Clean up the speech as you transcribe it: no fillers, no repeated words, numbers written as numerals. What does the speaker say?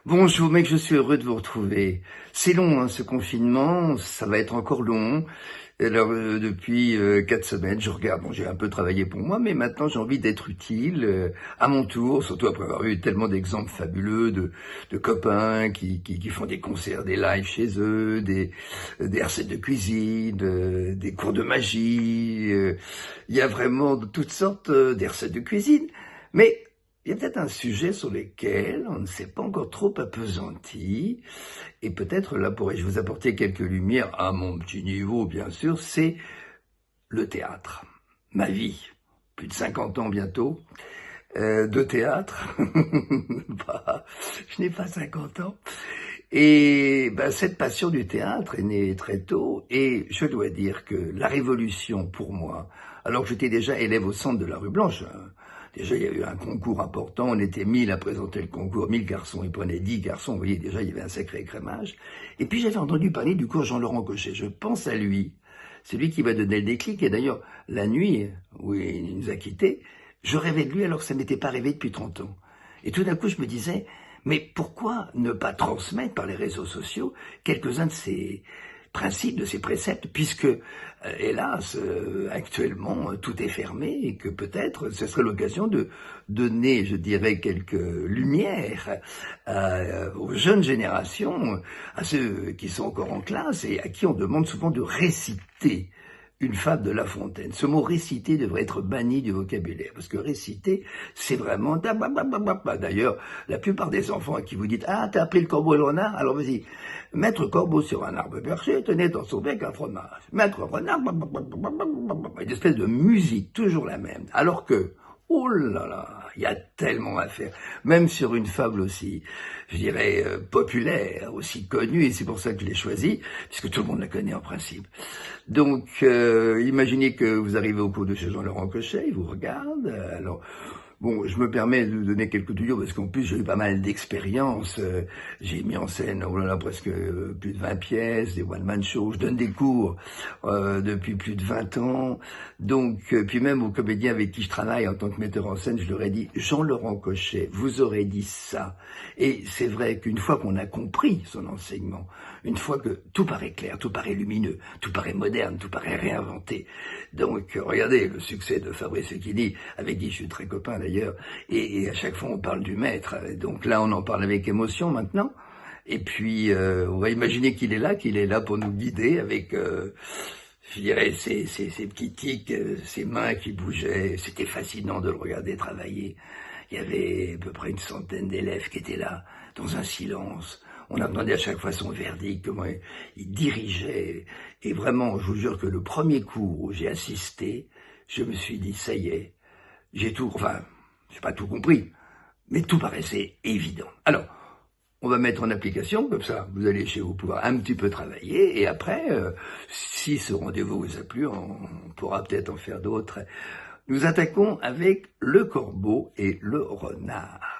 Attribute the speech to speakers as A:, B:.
A: Bonjour mec, je suis heureux de vous retrouver. C'est long hein, ce confinement, ça va être encore long. Alors depuis 4 semaines, je regarde, bon j'ai un peu travaillé pour moi, mais maintenant j'ai envie d'être utile à mon tour, surtout après avoir eu tellement d'exemples fabuleux de copains qui font des concerts, des lives chez eux, des recettes de cuisine, des cours de magie. Il y a vraiment de toutes sortes des recettes de cuisine, mais il y a peut-être un sujet sur lequel on ne s'est pas encore trop appesanti, et peut-être là pourrais-je vous apporter quelques lumières à mon petit niveau, bien sûr, c'est le théâtre. Ma vie, plus de 50 ans bientôt, de théâtre. Je n'ai pas 50 ans. Et cette passion du théâtre est née très tôt, et je dois dire que la révolution pour moi, alors que j'étais déjà élève au centre de la rue Blanche, hein, déjà il y a eu un concours important, on était 1000 à présenter le concours, 1000 garçons, ils prenaient 10 garçons, vous voyez déjà il y avait un sacré écrémage, et puis j'avais entendu parler du cours Jean-Laurent Cochet, je pense à lui, c'est lui qui m'a donné le déclic, et d'ailleurs la nuit où il nous a quittés, je rêvais de lui alors que ça ne m'était pas arrivé depuis 30 ans. Et tout d'un coup je me disais, mais pourquoi ne pas transmettre par les réseaux sociaux quelques-uns de ces principes, de ces préceptes, puisque, hélas, actuellement, tout est fermé et que peut-être ce serait l'occasion de donner, je dirais, quelques lumières aux jeunes générations, à ceux qui sont encore en classe et à qui on demande souvent de réciter une fable de La Fontaine. Ce mot réciter devrait être banni du vocabulaire, parce que réciter, c'est vraiment... D'ailleurs, la plupart des enfants à qui vous dites « Ah, t'as appris le corbeau et le renard? Alors vas-y, Maître Corbeau sur un arbre perché tenait dans son bec un fromage. Maître Renard... » Une espèce de musique, toujours la même. Alors que, oh là là, il y a tellement à faire. Même sur une fable aussi, je dirais, populaire, aussi connue, et c'est pour ça que je l'ai choisie, puisque tout le monde la connaît en principe. Donc, imaginez que vous arrivez au cours de chez Jean-Laurent Cochet, il vous regarde, alors... Bon, je me permets de donner quelques tuyaux parce qu'en plus j'ai eu pas mal d'expériences. J'ai mis en scène, oh là là, presque plus de 20 pièces, des one-man shows. Je donne des cours depuis plus de 20 ans. Donc, puis même aux comédiens avec qui je travaille en tant que metteur en scène, je leur ai dit, Jean-Laurent Cochet, vous aurez dit ça. Et c'est vrai qu'une fois qu'on a compris son enseignement, une fois que tout paraît clair, tout paraît lumineux, tout paraît moderne, tout paraît réinventé. Donc, regardez le succès de Fabrice Lucchini, avec qui je suis très copain d'ailleurs, et à chaque fois on parle du maître. Donc là, on en parle avec émotion maintenant. Et puis, on va imaginer qu'il est là pour nous guider avec, je dirais, ses petits tics, ses mains qui bougeaient. C'était fascinant de le regarder travailler. Il y avait à peu près une centaine d'élèves qui étaient là, dans un silence. On attendait à chaque fois son verdict, comment il dirigeait. Et vraiment, je vous jure que le premier cours où j'ai assisté, je me suis dit, ça y est, j'ai pas tout compris, mais tout paraissait évident. Alors, on va mettre en application, comme ça, vous allez chez vous pouvoir un petit peu travailler, et après, si ce rendez-vous vous a plu, on pourra peut-être en faire d'autres. Nous attaquons avec le corbeau et le renard.